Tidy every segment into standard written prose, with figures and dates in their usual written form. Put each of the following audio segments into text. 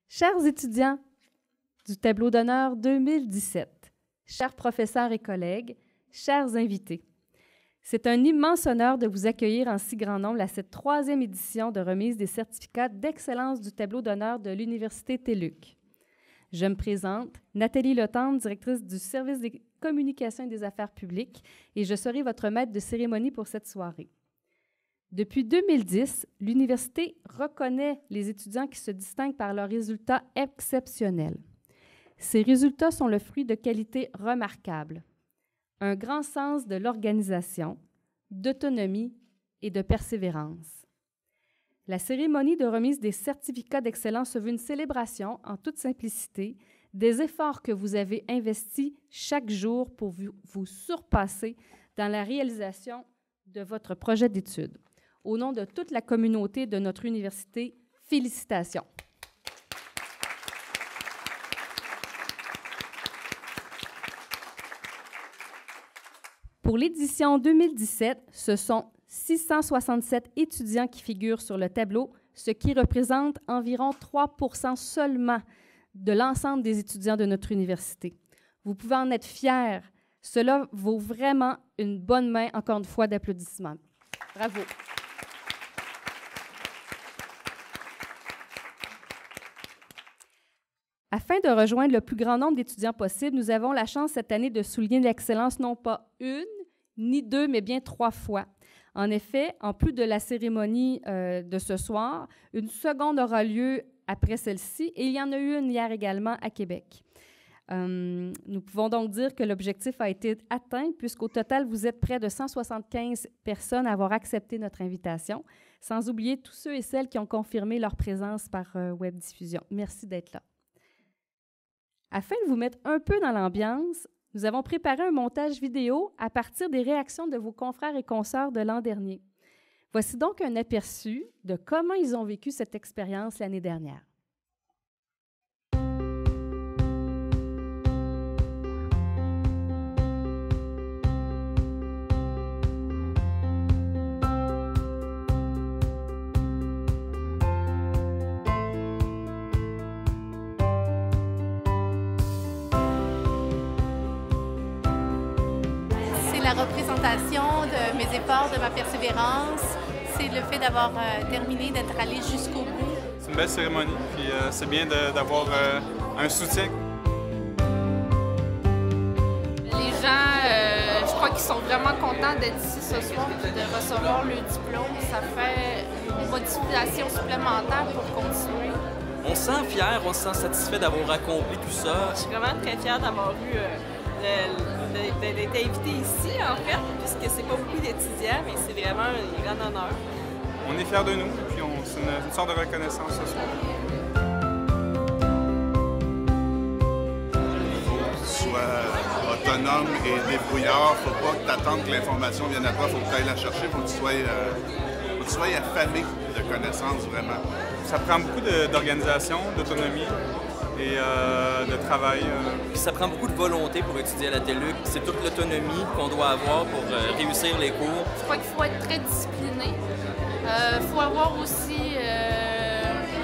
Chers étudiants du tableau d'honneur 2017, chers professeurs et collègues, chers invités, c'est un immense honneur de vous accueillir en si grand nombre à cette 3e édition de remise des certificats d'excellence du tableau d'honneur de l'Université TÉLUQ. Je me présente, Nathalie Letendre, directrice du service des communications et des affaires publiques, et je serai votre maître de cérémonie pour cette soirée. Depuis 2010, l'Université reconnaît les étudiants qui se distinguent par leurs résultats exceptionnels. Ces résultats sont le fruit de qualités remarquables, un grand sens de l'organisation, d'autonomie et de persévérance. La cérémonie de remise des certificats d'excellence se veut une célébration, en toute simplicité, des efforts que vous avez investis chaque jour pour vous surpasser dans la réalisation de votre projet d'études. Au nom de toute la communauté de notre université, félicitations. Pour l'édition 2017, ce sont 667 étudiants qui figurent sur le tableau, ce qui représente environ 3% seulement de l'ensemble des étudiants de notre université. Vous pouvez en être fiers. Cela vaut vraiment une bonne main, encore une fois, d'applaudissements. Bravo. Afin de rejoindre le plus grand nombre d'étudiants possible, nous avons la chance cette année de souligner l'excellence non pas une, ni deux, mais bien 3 fois. En effet, en plus de la cérémonie de ce soir, une seconde aura lieu après celle-ci et il y en a eu une hier également à Québec. Nous pouvons donc dire que l'objectif a été atteint puisqu'au total, vous êtes près de 175 personnes à avoir accepté notre invitation, sans oublier tous ceux et celles qui ont confirmé leur présence par webdiffusion. Merci d'être là. Afin de vous mettre un peu dans l'ambiance, nous avons préparé un montage vidéo à partir des réactions de vos confrères et consoeurs de l'an dernier. Voici donc un aperçu de comment ils ont vécu cette expérience l'année dernière. La représentation de mes efforts, de ma persévérance, c'est le fait d'avoir terminé, d'être allé jusqu'au bout. C'est une belle cérémonie, puis c'est bien d'avoir un soutien. Les gens, je crois qu'ils sont vraiment contents d'être ici ce soir et de recevoir le diplôme. Ça fait une motivation supplémentaire pour continuer. On se sent fier, on se sent satisfait d'avoir accompli tout ça. Je suis vraiment très fière d'avoir eu d'être invité ici, en fait, puisque c'est pas beaucoup d'étudiants, mais c'est vraiment un grand honneur. On est fiers de nous, puis c'est une sorte de reconnaissance ce soir. Il faut que tu sois autonome et débrouillard. Faut pas que tu attendes que l'information vienne à toi, faut que tu ailles la chercher, faut que tu sois affamé de connaissances, vraiment. Ça prend beaucoup d'organisation, d'autonomie et de travail. Puis ça prend beaucoup de volonté pour étudier à la TÉLUQ. C'est toute l'autonomie qu'on doit avoir pour réussir les cours. Je crois qu'il faut être très discipliné. Il faut avoir aussi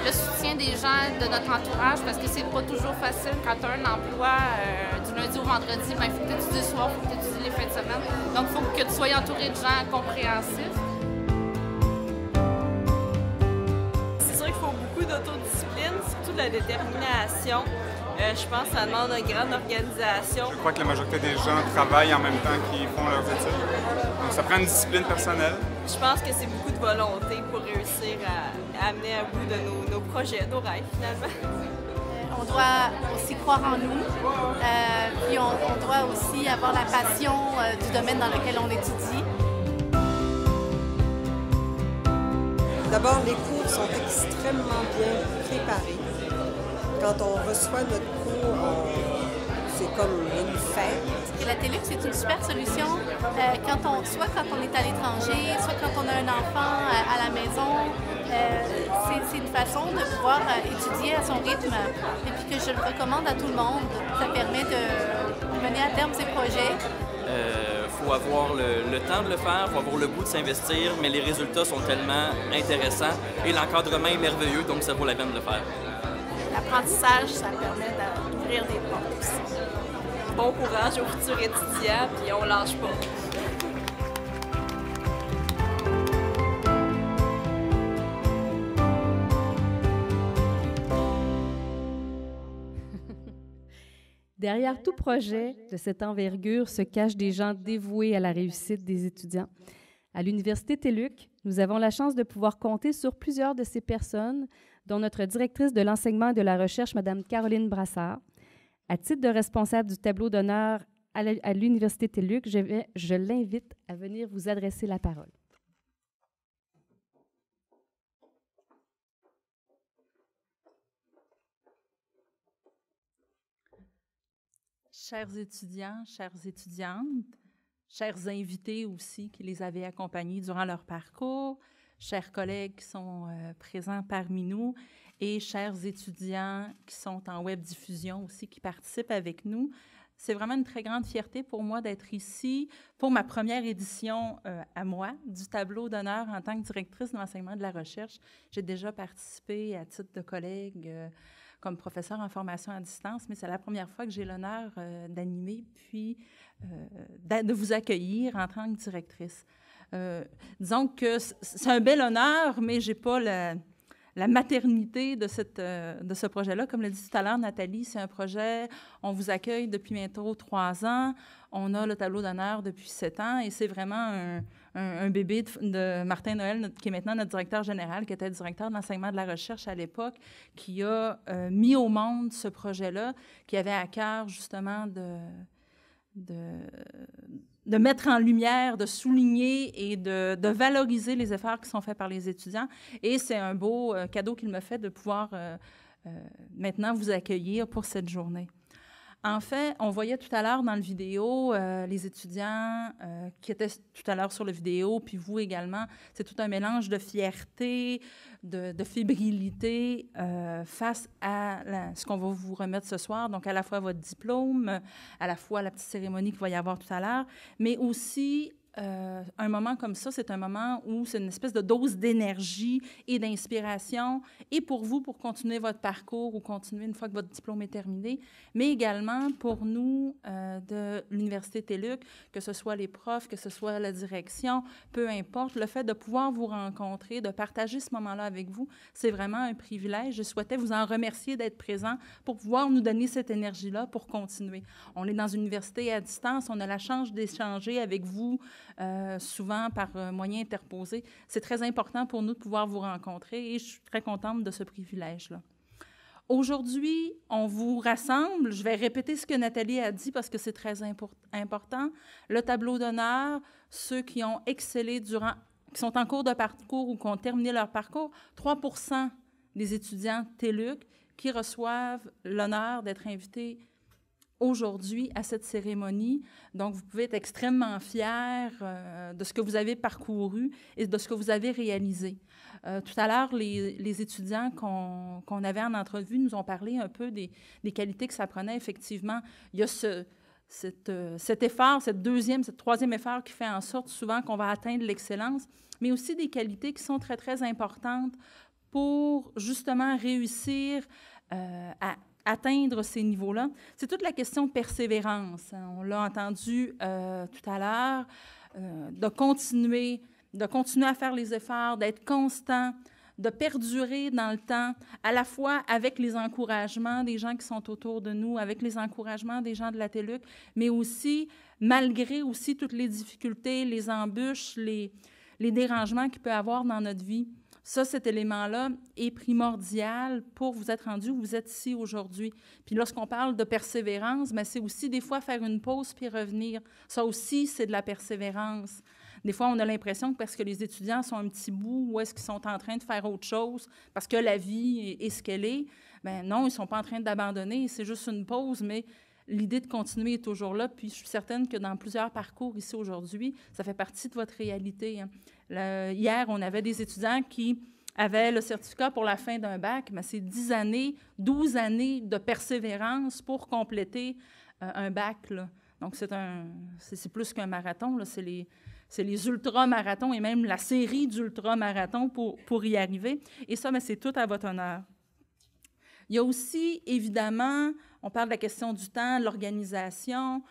le soutien des gens de notre entourage parce que c'est pas toujours facile quand tu as un emploi du lundi au vendredi. Il faut que tu étudies le soir, il faut que tu étudies les fins de semaine. Donc il faut que tu sois entouré de gens compréhensifs. D'autodiscipline, surtout de la détermination. Je pense que ça demande une grande organisation. Je crois que la majorité des gens travaillent en même temps qu'ils font leurs études. Donc ça prend une discipline personnelle. Je pense que c'est beaucoup de volonté pour réussir à amener à bout de nos projets, nos rêves finalement. On doit aussi croire en nous, puis on doit aussi avoir la passion du domaine dans lequel on étudie. D'abord, les cours sont extrêmement bien préparés. Quand on reçoit notre cours, c'est comme une fête. Et la TÉLUQ, c'est une super solution soit quand on est à l'étranger, soit quand on a un enfant à la maison. C'est une façon de pouvoir étudier à son rythme et puis que je le recommande à tout le monde. Ça permet de mener à terme ses projets. Il faut avoir le temps de le faire, il faut avoir le goût de s'investir, mais les résultats sont tellement intéressants et l'encadrement est merveilleux, donc ça vaut la peine de le faire. La l'apprentissage, ça permet d'ouvrir des portes aussi. Bon courage aux futurs étudiants, puis on lâche pas. Derrière tout projet de cette envergure se cachent des gens dévoués à la réussite des étudiants. À l'Université TÉLUQ, nous avons la chance de pouvoir compter sur plusieurs de ces personnes, dont notre directrice de l'enseignement et de la recherche, Mme Caroline Brassard. À titre de responsable du tableau d'honneur à l'Université TÉLUQ, je l'invite à venir vous adresser la parole. Chers étudiants, chères étudiantes, chers invités aussi qui les avaient accompagnés durant leur parcours, chers collègues qui sont présents parmi nous et chers étudiants qui sont en web diffusion aussi, qui participent avec nous. C'est vraiment une très grande fierté pour moi d'être ici pour ma première édition à moi du tableau d'honneur en tant que directrice de l'enseignement et de la recherche. J'ai déjà participé à titre de collègue comme professeur en formation à distance, mais c'est la première fois que j'ai l'honneur d'animer puis de vous accueillir en tant que directrice. Disons que c'est un bel honneur, mais je n'ai pas la maternité de ce projet-là. Comme l'a dit tout à l'heure Nathalie, c'est un projet, on vous accueille depuis bientôt 3 ans, on a le tableau d'honneur depuis 7 ans, et c'est vraiment un bébé de Martin Noël, qui est maintenant notre directeur général, qui était directeur de l'enseignement de la recherche à l'époque, qui a mis au monde ce projet-là, qui avait à cœur justement de mettre en lumière, de souligner et de valoriser les efforts qui sont faits par les étudiants. Et c'est un beau cadeau qu'il me fait de pouvoir maintenant vous accueillir pour cette journée. En fait, on voyait tout à l'heure dans la vidéo les étudiants qui étaient tout à l'heure sur la vidéo, puis vous également. C'est tout un mélange de fierté, de fébrilité face à ce qu'on va vous remettre ce soir. Donc, à la fois votre diplôme, à la fois la petite cérémonie qu'il va y avoir tout à l'heure, mais aussi un moment comme ça, c'est un moment où c'est une espèce de dose d'énergie et d'inspiration, et pour vous, pour continuer votre parcours ou continuer une fois que votre diplôme est terminé, mais également pour nous de l'Université TÉLUQ, que ce soit les profs, que ce soit la direction, peu importe, le fait de pouvoir vous rencontrer, de partager ce moment-là avec vous, c'est vraiment un privilège. Je souhaitais vous en remercier d'être présent pour pouvoir nous donner cette énergie-là pour continuer. On est dans une université à distance, on a la chance d'échanger avec vous souvent par moyens interposés. C'est très important pour nous de pouvoir vous rencontrer et je suis très contente de ce privilège-là. Aujourd'hui, on vous rassemble. Je vais répéter ce que Nathalie a dit parce que c'est très important. Le tableau d'honneur, ceux qui ont excellé qui sont en cours de parcours ou qui ont terminé leur parcours, 3% des étudiants TÉLUQ qui reçoivent l'honneur d'être invités aujourd'hui à cette cérémonie. Donc, vous pouvez être extrêmement fiers de ce que vous avez parcouru et de ce que vous avez réalisé. Tout à l'heure, les étudiants qu'on avait en entrevue nous ont parlé un peu des qualités que ça prenait. Effectivement, il y a cet effort, cette troisième effort qui fait en sorte souvent qu'on va atteindre l'excellence, mais aussi des qualités qui sont très, très importantes pour justement réussir à atteindre ces niveaux-là. C'est toute la question de persévérance. On l'a entendu tout à l'heure, de continuer à faire les efforts, d'être constant, de perdurer dans le temps, à la fois avec les encouragements des gens qui sont autour de nous, avec les encouragements des gens de la TÉLUQ, mais aussi, malgré aussi toutes les difficultés, les embûches, les dérangements qu'il peut y avoir dans notre vie. Ça, cet élément-là est primordial pour vous être rendu où vous êtes ici aujourd'hui. Puis lorsqu'on parle de persévérance, bien, c'est aussi des fois faire une pause puis revenir. Ça aussi, c'est de la persévérance. Des fois, on a l'impression que parce que les étudiants sont un petit bout ou est-ce qu'ils sont en train de faire autre chose parce que la vie est ce qu'elle est, bien non, ils ne sont pas en train d'abandonner. C'est juste une pause, mais l'idée de continuer est toujours là. Puis je suis certaine que dans plusieurs parcours ici aujourd'hui, ça fait partie de votre réalité. Hier, on avait des étudiants qui avaient le certificat pour la fin d'un bac, mais c'est 10 années, 12 années de persévérance pour compléter un bac, là. Donc, c'est plus qu'un marathon, là. C'est les ultramarathons et même la série d'ultramarathons pour y arriver. Et ça, bien, c'est tout à votre honneur. Il y a aussi, évidemment, on parle de la question du temps, de l'organisation.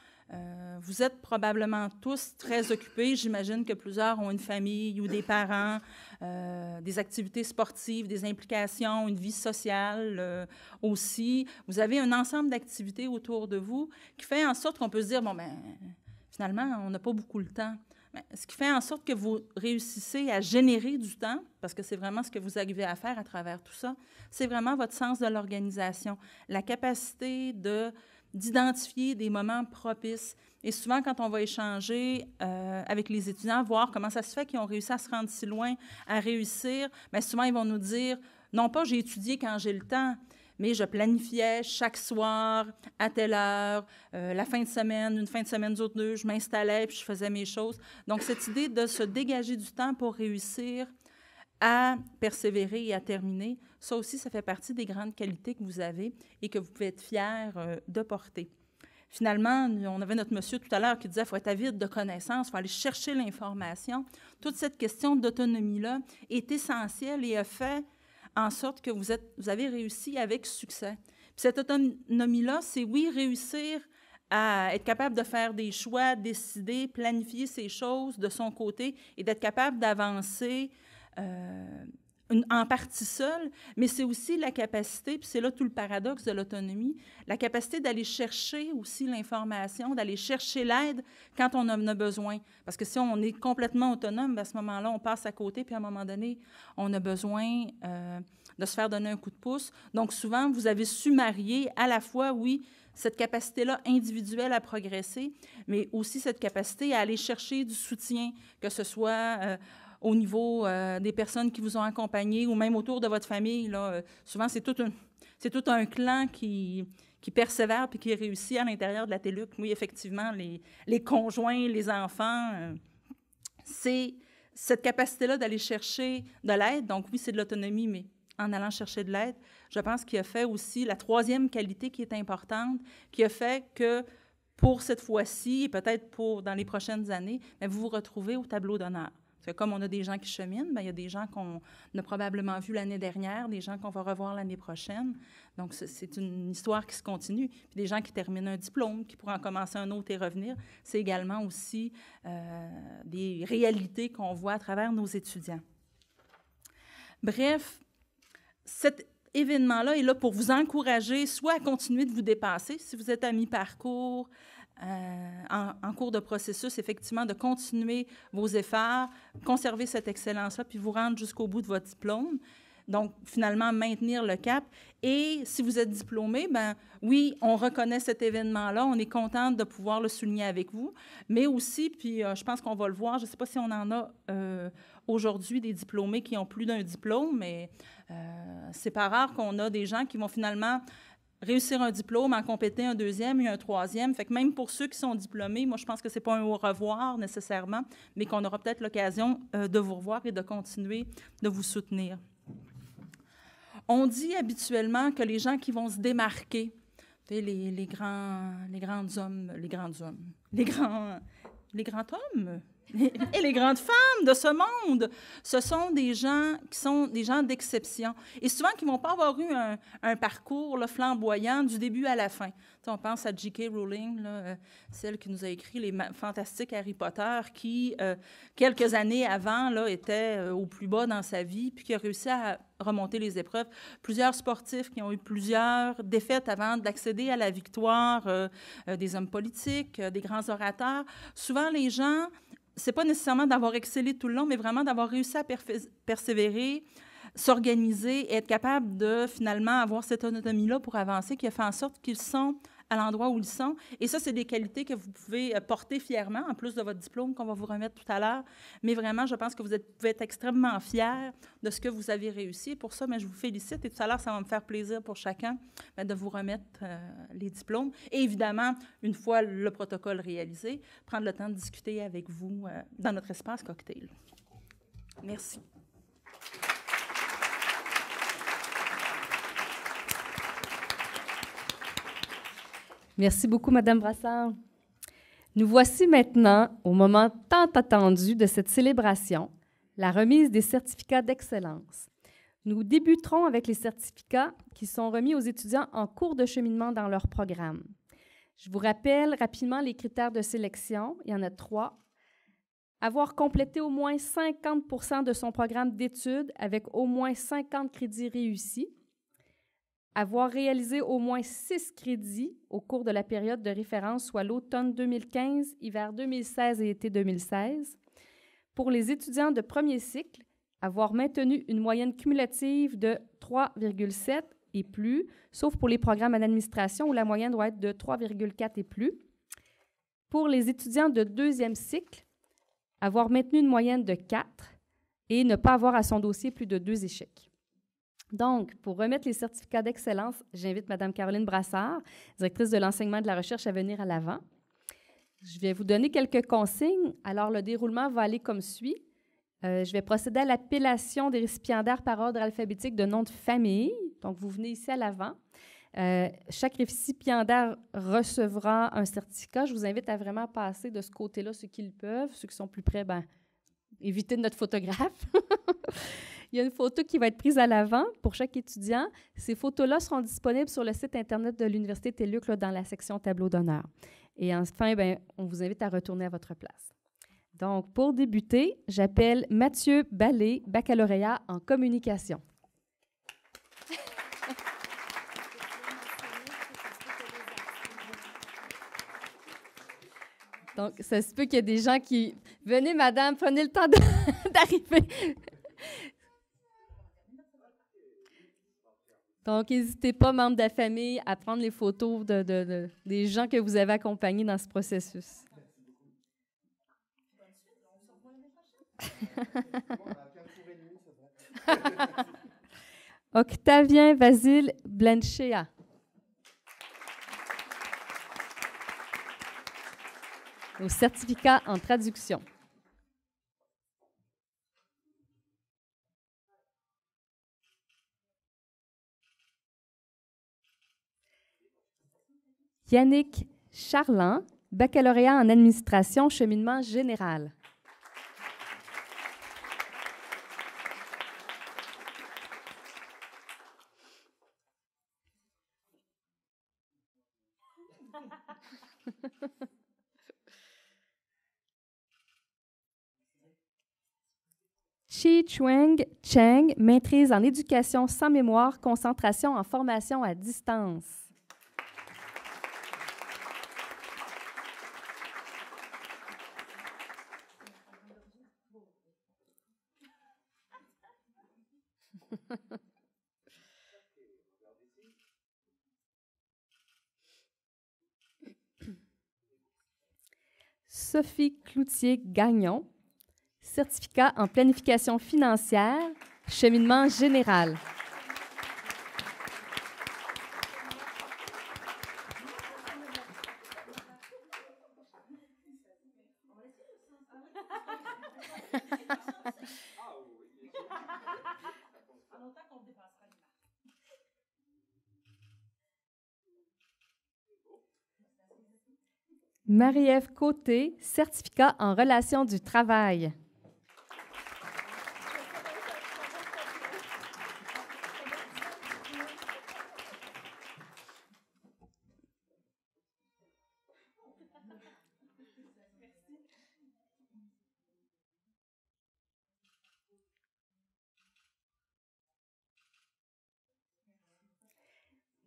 Vous êtes probablement tous très occupés. J'imagine que plusieurs ont une famille ou des parents, des activités sportives, des implications, une vie sociale aussi. Vous avez un ensemble d'activités autour de vous qui fait en sorte qu'on peut se dire, bon, ben finalement, on n'a pas beaucoup le temps. Mais ce qui fait en sorte que vous réussissez à générer du temps, parce que c'est vraiment ce que vous arrivez à faire à travers tout ça, c'est vraiment votre sens de l'organisation, la capacité d'identifier des moments propices. Et souvent, quand on va échanger avec les étudiants, voir comment ça se fait qu'ils ont réussi à se rendre si loin, à réussir, bien souvent, ils vont nous dire, non pas j'ai étudié quand j'ai le temps, mais je planifiais chaque soir, à telle heure, la fin de semaine, une fin de semaine d'autres deux, je m'installais puis je faisais mes choses. Donc, cette idée de se dégager du temps pour réussir à persévérer et à terminer, ça aussi, ça fait partie des grandes qualités que vous avez et que vous pouvez être fiers de porter. Finalement, on avait notre monsieur tout à l'heure qui disait qu'il faut être avide de connaissances, il faut aller chercher l'information. Toute cette question d'autonomie-là est essentielle et a fait en sorte que vous avez réussi avec succès. Puis cette autonomie-là, c'est oui, réussir à être capable de faire des choix, décider, planifier ces choses de son côté et d'être capable d'avancer en partie seul, mais c'est aussi la capacité, puis c'est là tout le paradoxe de l'autonomie, la capacité d'aller chercher aussi l'information, d'aller chercher l'aide quand on en a besoin. Parce que si on est complètement autonome, à ce moment-là, on passe à côté, puis à un moment donné, on a besoin de se faire donner un coup de pouce. Donc souvent, vous avez su marier à la fois, oui, cette capacité-là individuelle à progresser, mais aussi cette capacité à aller chercher du soutien, que ce soit au niveau des personnes qui vous ont accompagné ou même autour de votre famille. Là, souvent, c'est tout un clan qui persévère puis qui réussit à l'intérieur de la TELUC. Oui, effectivement, les conjoints, les enfants, c'est cette capacité-là d'aller chercher de l'aide. Donc oui, c'est de l'autonomie, mais en allant chercher de l'aide, je pense qu'il a fait aussi la troisième qualité qui est importante, qui a fait que pour cette fois-ci, et peut-être dans les prochaines années, bien, vous vous retrouvez au tableau d'honneur. Parce que comme on a des gens qui cheminent, bien, il y a des gens qu'on a probablement vus l'année dernière, des gens qu'on va revoir l'année prochaine. Donc, c'est une histoire qui se continue. Puis des gens qui terminent un diplôme, qui pourraient en commencer un autre et revenir, c'est également aussi des réalités qu'on voit à travers nos étudiants. Bref, cet événement-là est là pour vous encourager soit à continuer de vous dépasser, si vous êtes à mi-parcours, en cours de processus, effectivement, de continuer vos efforts, conserver cette excellence-là, puis vous rendre jusqu'au bout de votre diplôme. Donc, finalement, maintenir le cap. Et si vous êtes diplômé, bien, oui, on reconnaît cet événement-là, on est contente de pouvoir le souligner avec vous, mais aussi, puis je pense qu'on va le voir, je ne sais pas si on en a aujourd'hui des diplômés qui ont plus d'un diplôme, mais c'est pas rare qu'on a des gens qui vont finalement réussir un diplôme, en compléter un deuxième et un troisième. Fait que même pour ceux qui sont diplômés, moi, je pense que ce n'est pas un au revoir nécessairement, mais qu'on aura peut-être l'occasion de vous revoir et de continuer de vous soutenir. On dit habituellement que les gens qui vont se démarquer, les grands hommes, et les grandes femmes de ce monde, ce sont des gens qui sont des gens d'exception. Et souvent, qui ne vont pas avoir eu un parcours là, flamboyant du début à la fin. T'sais, on pense à J.K. Rowling, là, celle qui nous a écrit les fantastiques Harry Potter, qui, quelques années avant, là, était au plus bas dans sa vie, puis qui a réussi à remonter les épreuves. Plusieurs sportifs qui ont eu plusieurs défaites avant d'accéder à la victoire, des hommes politiques, des grands orateurs. Souvent, les gens... c'est pas nécessairement d'avoir excellé tout le long, mais vraiment d'avoir réussi à persévérer, s'organiser et être capable de, finalement, avoir cette autonomie-là pour avancer, qui a fait en sorte qu'ils sont à l'endroit où ils sont. Et ça, c'est des qualités que vous pouvez porter fièrement, en plus de votre diplôme qu'on va vous remettre tout à l'heure. Mais vraiment, je pense que vous pouvez être extrêmement fiers de ce que vous avez réussi. Et pour ça, je vous félicite. Et tout à l'heure, ça va me faire plaisir pour chacun de vous remettre les diplômes. Et évidemment, une fois le protocole réalisé, prendre le temps de discuter avec vous dans notre espace cocktail. Merci. Merci beaucoup, Madame Brassard. Nous voici maintenant au moment tant attendu de cette célébration, la remise des certificats d'excellence. Nous débuterons avec les certificats qui sont remis aux étudiants en cours de cheminement dans leur programme. Je vous rappelle rapidement les critères de sélection. Il y en a 3. Avoir complété au moins 50% de son programme d'études avec au moins 50 crédits réussis. Avoir réalisé au moins 6 crédits au cours de la période de référence, soit l'automne 2015, hiver 2016 et été 2016. Pour les étudiants de premier cycle, avoir maintenu une moyenne cumulative de 3,7 et plus, sauf pour les programmes en administration où la moyenne doit être de 3,4 et plus. Pour les étudiants de deuxième cycle, avoir maintenu une moyenne de 4 et ne pas avoir à son dossier plus de 2 échecs. Donc, pour remettre les certificats d'excellence, j'invite Mme Caroline Brassard, directrice de l'enseignement et de la recherche, à venir à l'avant. Je vais vous donner quelques consignes. Alors, le déroulement va aller comme suit. Je vais procéder à l'appellation des récipiendaires par ordre alphabétique de nom de famille. Donc, vous venez ici à l'avant. Chaque récipiendaire recevra un certificat. Je vous invite à vraiment passer de ce côté-là, ceux qui le peuvent. Ceux qui sont plus près, évitez notre photographe. Il y a une photo qui va être prise à l'avant pour chaque étudiant. Ces photos-là seront disponibles sur le site Internet de l'Université TÉLUQ dans la section tableau d'honneur. Et enfin, on vous invite à retourner à votre place. Donc, pour débuter, j'appelle Mathieu Ballé, baccalauréat en communication. Donc, ça se peut qu'il y ait des gens qui... Venez, madame, prenez le temps d'arriver. Donc, n'hésitez pas, membres de la famille, à prendre les photos des gens que vous avez accompagnés dans ce processus. Octavien Vasile Blanchea. Au certificat en traduction. Yannick Charland, baccalauréat en administration, cheminement général. Chi Chuang Cheng, maîtrise en éducation sans mémoire, concentration en formation à distance. Sophie Cloutier-Gagnon, certificat en planification financière, cheminement général. Marie-Ève Côté, certificat en relations du travail.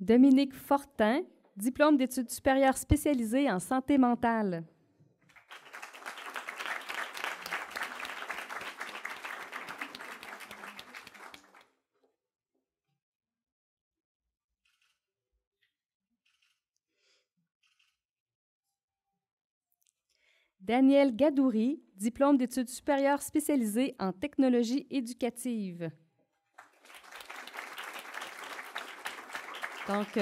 Dominique Fortin, diplôme d'études supérieures spécialisées en santé mentale. Daniel Gadouri, diplôme d'études supérieures spécialisées en technologie éducative. Donc,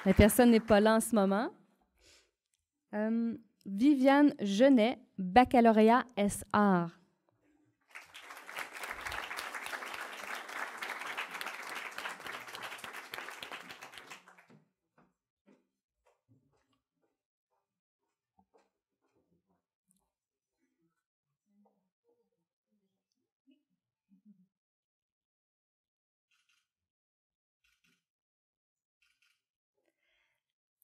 la personne n'est pas là en ce moment. Viviane Genet, baccalauréat SR.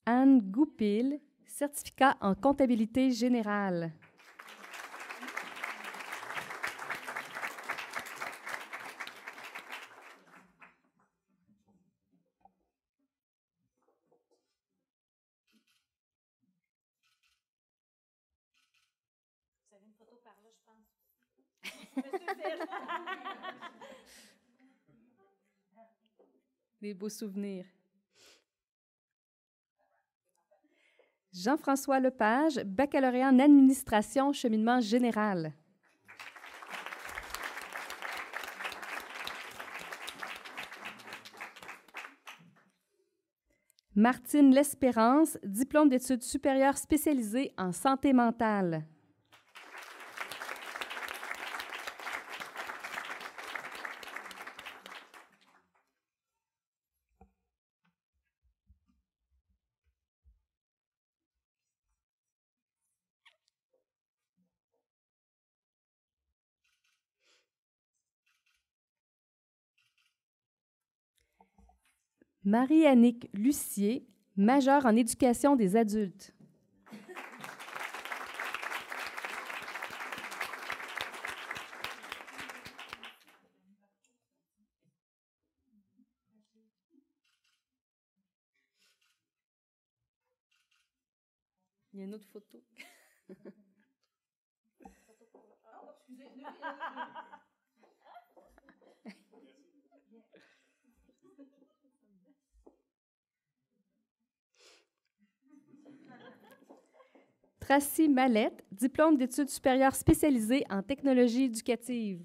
Anne Goupil, certificat en comptabilité générale. Vous avez une photo par là, je pense. Des beaux souvenirs. Jean-François Lepage, baccalauréat en administration, cheminement général. Martine L'Espérance, diplôme d'études supérieures spécialisées en santé mentale. Marie-Annick Lucier, majeure en éducation des adultes. Il y a une autre photo. Tracy Mallette, diplôme d'études supérieures spécialisées en technologie éducative.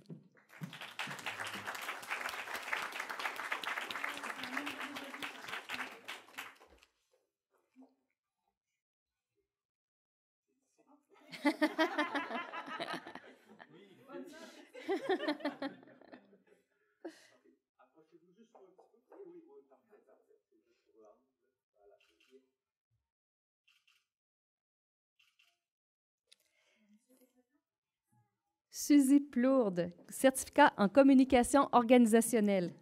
Suzy Plourde, certificat en communication organisationnelle.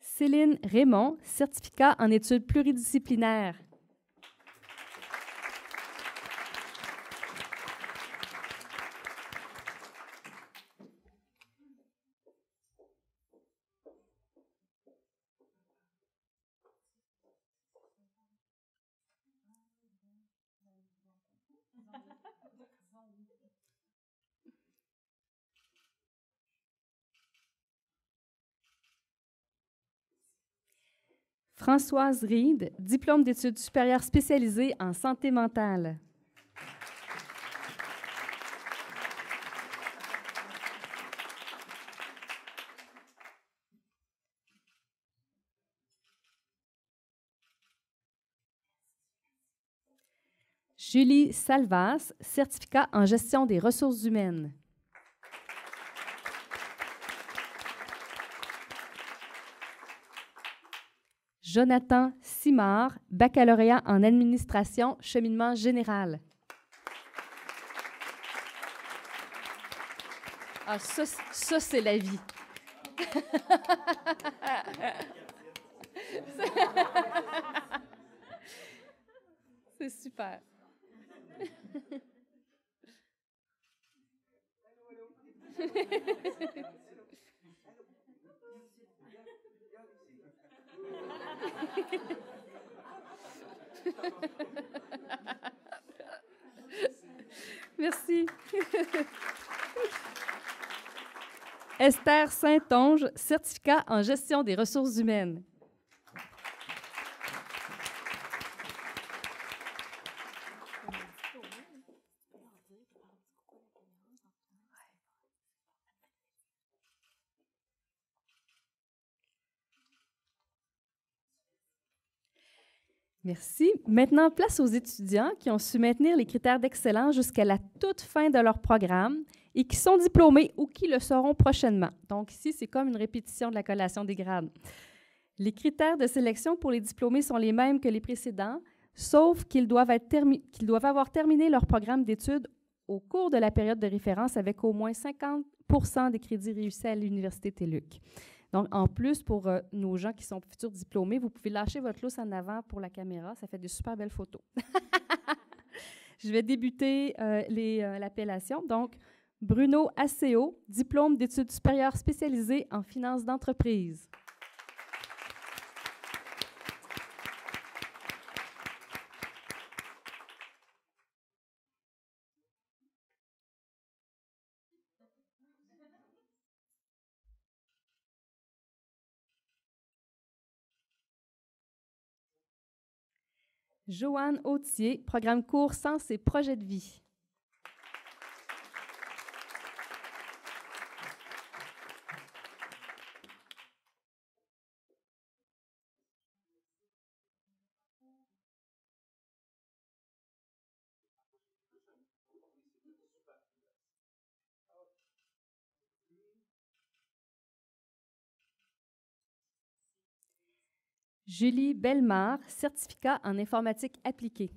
Céline Raymond, certificat en études pluridisciplinaires. Françoise Reed, diplôme d'études supérieures spécialisées en santé mentale. Julie Salvas, certificat en gestion des ressources humaines. Jonathan Simard, baccalauréat en administration, cheminement général. Ah, ça c'est la vie. C'est super. Merci. Esther Saint-Onge, certificat en gestion des ressources humaines. Merci. Maintenant, place aux étudiants qui ont su maintenir les critères d'excellence jusqu'à la toute fin de leur programme et qui sont diplômés ou qui le seront prochainement. Donc ici, c'est comme une répétition de la collation des grades. Les critères de sélection pour les diplômés sont les mêmes que les précédents, sauf qu'ils doivent avoir terminé leur programme d'études au cours de la période de référence avec au moins 50% des crédits réussis à l'Université TÉLUQ. Donc, en plus, pour nos gens qui sont futurs diplômés, vous pouvez lâcher votre lousse en avant pour la caméra. Ça fait de super belles photos. Je vais débuter l'appellation. Donc, Bruno Asseo, diplôme d'études supérieures spécialisées en finances d'entreprise. Joanne Autier, programme court Sens et projets de vie. Julie Bellemare, certificat en informatique appliquée.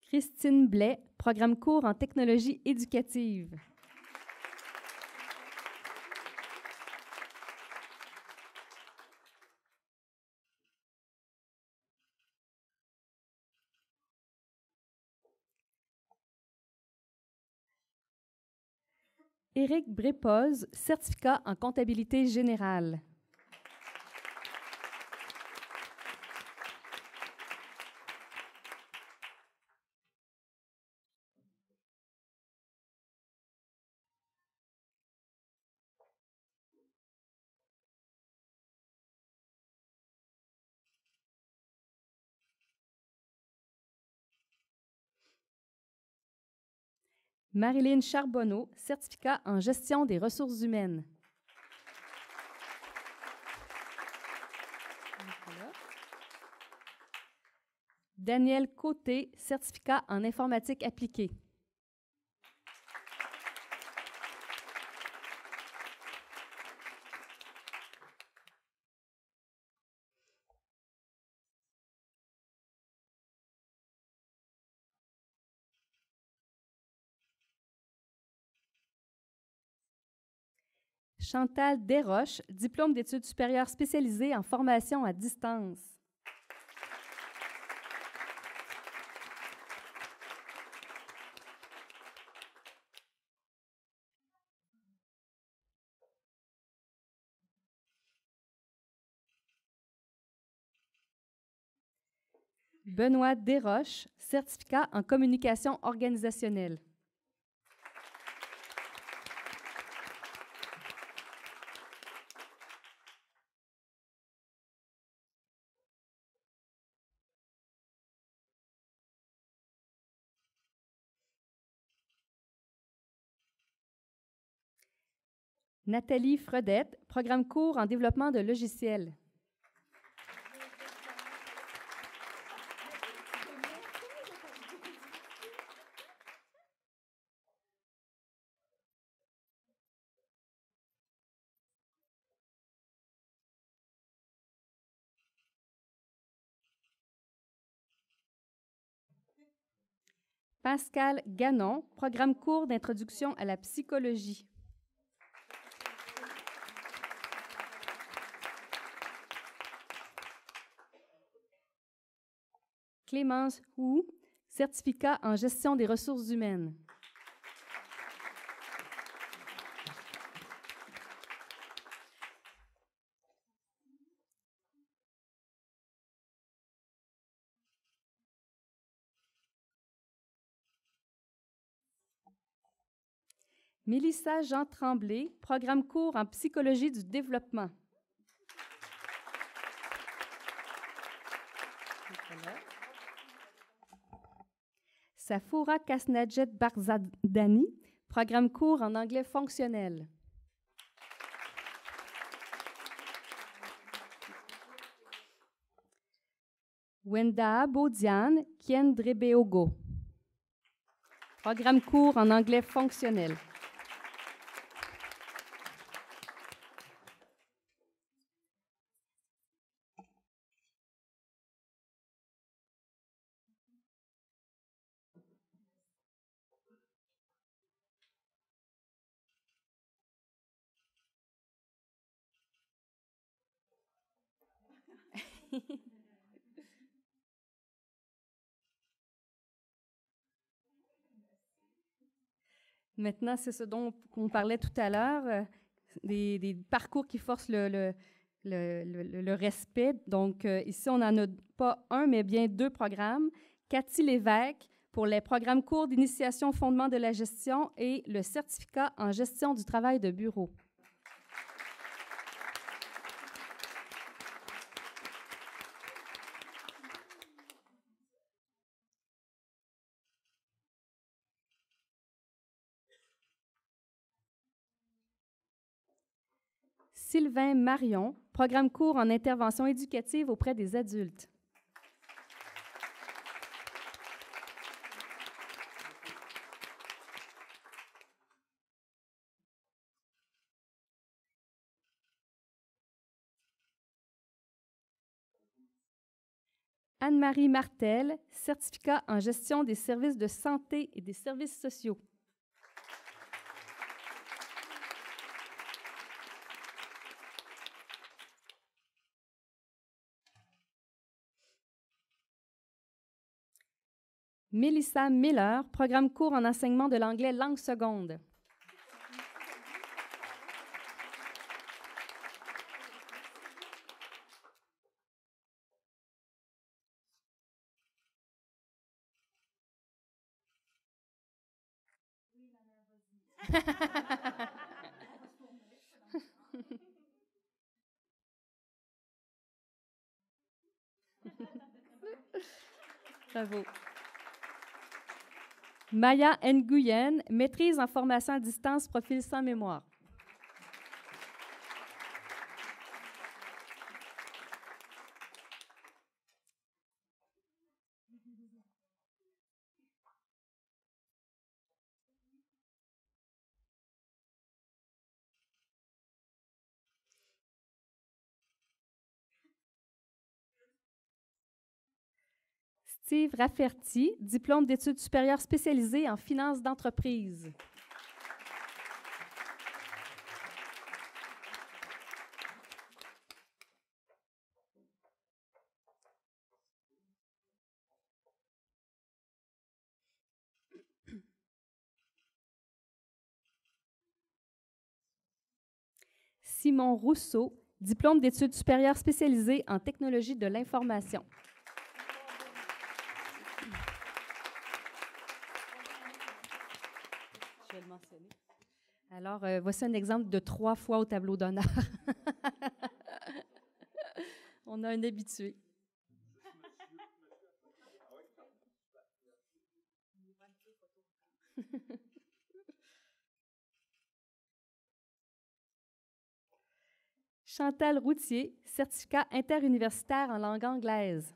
Christine Blais, programme court en technologie éducative. Éric Brépoz, certificat en comptabilité générale. Marilyn Charbonneau, certificat en gestion des ressources humaines. Daniel Côté, certificat en informatique appliquée. Chantal Desroches, diplôme d'études supérieures spécialisées en formation à distance. Benoît Desroches, certificat en communication organisationnelle. Nathalie Fredette, programme court en développement de logiciels. Pascal Ganon, programme court d'introduction à la psychologie. Clémence Hou, certificat en gestion des ressources humaines. Mélissa Jean Tremblay, programme court en psychologie du développement. Safoura Kasnajet Barzadani, programme court en anglais fonctionnel. Wenda Bodian Kiendrebeogo. Programme court en anglais fonctionnel. Maintenant, c'est ce dont on parlait tout à l'heure, des parcours qui forcent le respect. Donc, ici, on n'en a pas un, mais bien deux programmes. Cathy Lévesque pour les programmes courts d'initiation au fondement de la gestion et le certificat en gestion du travail de bureau. Sylvain Marion, programme court en intervention éducative auprès des adultes. Anne-Marie Martel, certificat en gestion des services de santé et des services sociaux. Mélissa Miller, programme court en enseignement de l'anglais langue seconde. Bravo. Maya Nguyen, maîtrise en formation à distance, profil sans mémoire. Steve Rafferty, diplôme d'études supérieures spécialisées en finance d'entreprise. Simon Rousseau, diplôme d'études supérieures spécialisées en technologie de l'information. Je vais le mentionner. Alors, voici un exemple de 3 fois au tableau d'honneur. On a un habitué. Chantal Routier, certificat interuniversitaire en langue anglaise.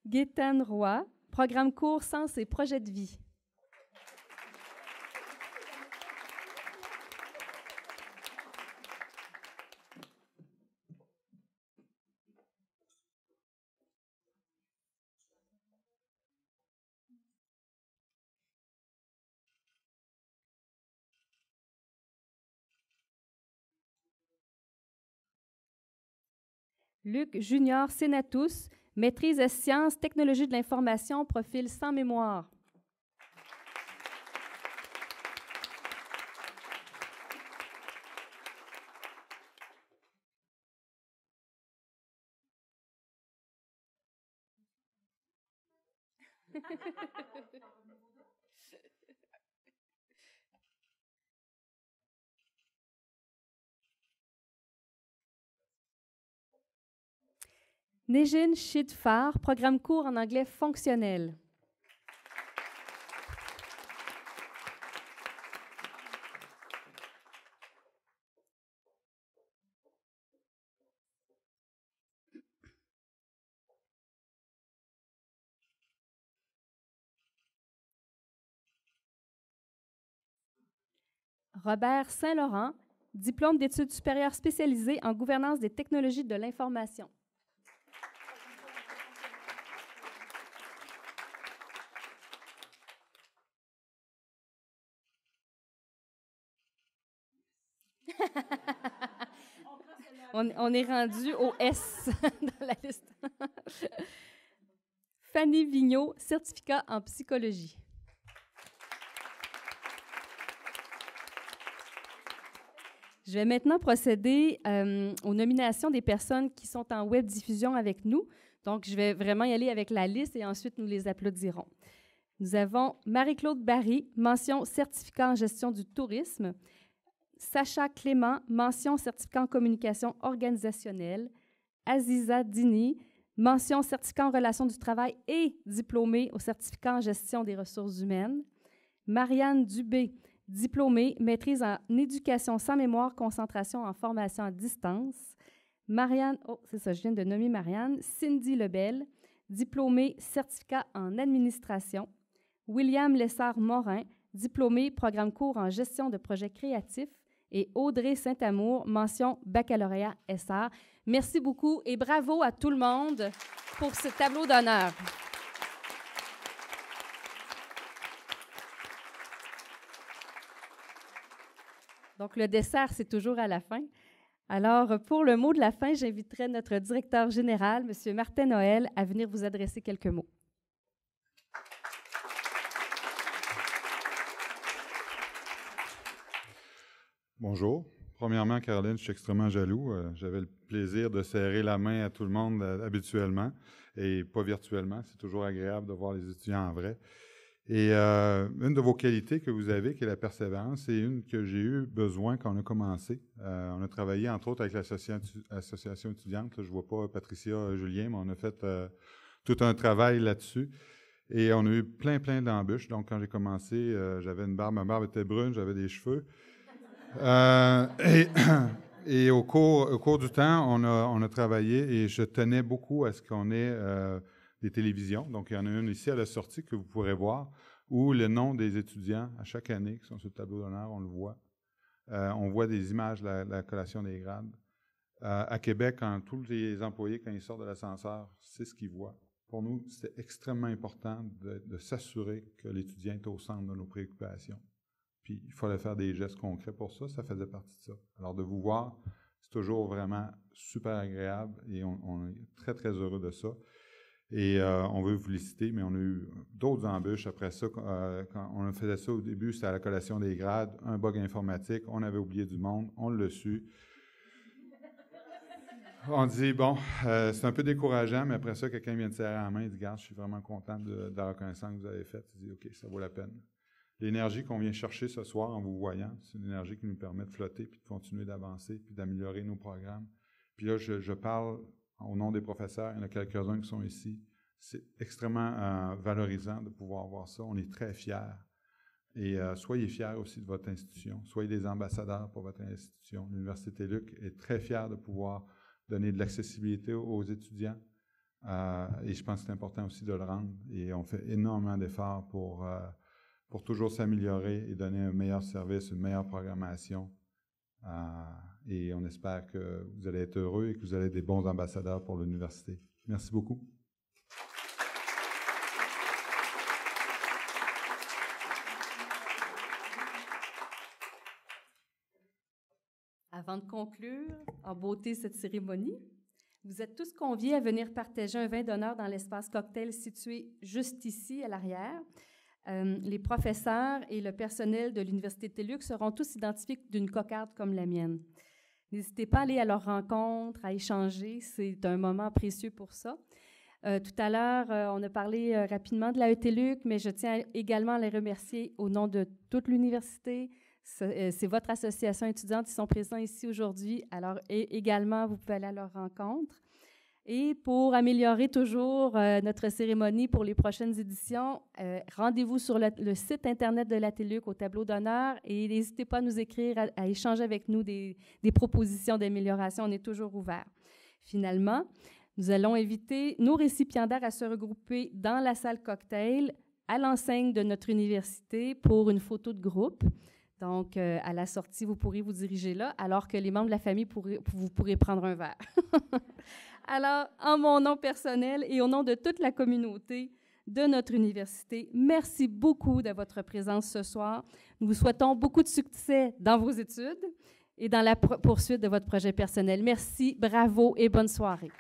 Gaétane Roy, programme court Sens et projets de vie. Luc Junior Sénatus, maîtrise sciences, technologies de l'information, profil sans mémoire. Nejin Shidfar, programme court en anglais fonctionnel. Robert Saint-Laurent, diplôme d'études supérieures spécialisées en gouvernance des technologies de l'information. On est rendu au S dans la liste. Fanny Vigneault, certificat en psychologie. Je vais maintenant procéder aux nominations des personnes qui sont en web diffusion avec nous. Donc, je vais vraiment y aller avec la liste et ensuite nous les applaudirons. Nous avons Marie-Claude Barry, mention certificat en gestion du tourisme. Sacha Clément, mention certificat en communication organisationnelle. Aziza Dini, mention certificat en relations du travail et diplômée au certificat en gestion des ressources humaines. Marianne Dubé, diplômée, maîtrise en éducation sans mémoire, concentration en formation à distance. Marianne, c'est ça, je viens de nommer Marianne. Cindy Lebel, diplômée, certificat en administration. William Lessard-Morin, diplômé, programme court en gestion de projets créatifs. Et Audrey Saint-Amour, mention baccalauréat SR. Merci beaucoup et bravo à tout le monde pour ce tableau d'honneur. Donc, le dessert, c'est toujours à la fin. Alors, pour le mot de la fin, j'inviterai notre directeur général, M. Martin Noël, à venir vous adresser quelques mots. Bonjour. Premièrement, Caroline, je suis extrêmement jaloux. J'avais le plaisir de serrer la main à tout le monde habituellement et pas virtuellement. C'est toujours agréable de voir les étudiants en vrai. Et une de vos qualités que vous avez, qui est la persévérance, c'est une que j'ai eu besoin quand on a commencé. On a travaillé, entre autres, avec l'association étudiante. Là, je ne vois pas Patricia Julien, mais on a fait tout un travail là-dessus. Et on a eu plein d'embûches. Donc, quand j'ai commencé, j'avais une barbe. Ma barbe était brune, j'avais des cheveux. Et au cours du temps, on a travaillé et je tenais beaucoup à ce qu'on ait des télévisions. Donc, il y en a une ici à la sortie que vous pourrez voir, où le nom des étudiants à chaque année qui sont sur le tableau d'honneur, on le voit. On voit des images de la collation des grades. À Québec, quand tous les employés, quand ils sortent de l'ascenseur, c'est ce qu'ils voient. Pour nous, c'était extrêmement important de s'assurer que l'étudiant est au centre de nos préoccupations. Puis, il fallait faire des gestes concrets pour ça, ça faisait partie de ça. Alors, de vous voir, c'est toujours vraiment super agréable et on est très heureux de ça. Et on veut vous féliciter, mais on a eu d'autres embûches après ça. Quand on faisait ça au début, c'était à la collation des grades, un bug informatique, on avait oublié du monde, on l'a su. On dit, bon, c'est un peu décourageant, mais après ça, quelqu'un vient de serrer la main et dit, regarde, je suis vraiment content de la reconnaissance que vous avez faite. Il dit, OK, ça vaut la peine. L'énergie qu'on vient chercher ce soir en vous voyant, c'est une énergie qui nous permet de flotter, puis de continuer d'avancer, puis d'améliorer nos programmes. Puis là, je parle au nom des professeurs, il y en a quelques-uns qui sont ici. C'est extrêmement valorisant de pouvoir voir ça. On est très fiers. Et soyez fiers aussi de votre institution. Soyez des ambassadeurs pour votre institution. L'Université Luc est très fière de pouvoir donner de l'accessibilité aux étudiants. Et je pense que c'est important aussi de le rendre. Et on fait énormément d'efforts pour toujours s'améliorer et donner un meilleur service, une meilleure programmation. Et on espère que vous allez être heureux et que vous allez être des bons ambassadeurs pour l'université. Merci beaucoup. Avant de conclure en beauté cette cérémonie, vous êtes tous conviés à venir partager un vin d'honneur dans l'espace cocktail situé juste ici à l'arrière. Les professeurs et le personnel de l'Université de TÉLUQ seront tous identifiés d'une cocarde comme la mienne. N'hésitez pas à aller à leur rencontre, à échanger, c'est un moment précieux pour ça. Tout à l'heure, on a parlé rapidement de la TÉLUQ, mais je tiens également à les remercier au nom de toute l'université. C'est votre association étudiante, ils sont présents ici aujourd'hui, alors également, vous pouvez aller à leur rencontre. Et pour améliorer toujours notre cérémonie pour les prochaines éditions, rendez-vous sur le site Internet de la TELUC au tableau d'honneur et n'hésitez pas à nous écrire, à échanger avec nous des propositions d'amélioration. On est toujours ouvert. Finalement, nous allons inviter nos récipiendaires à se regrouper dans la salle cocktail à l'enseigne de notre université pour une photo de groupe. Donc, à la sortie, vous pourrez vous diriger là, alors que les membres de la famille, vous pourrez prendre un verre. Alors, en mon nom personnel et au nom de toute la communauté de notre université, merci beaucoup de votre présence ce soir. Nous vous souhaitons beaucoup de succès dans vos études et dans la poursuite de votre projet personnel. Merci, bravo et bonne soirée.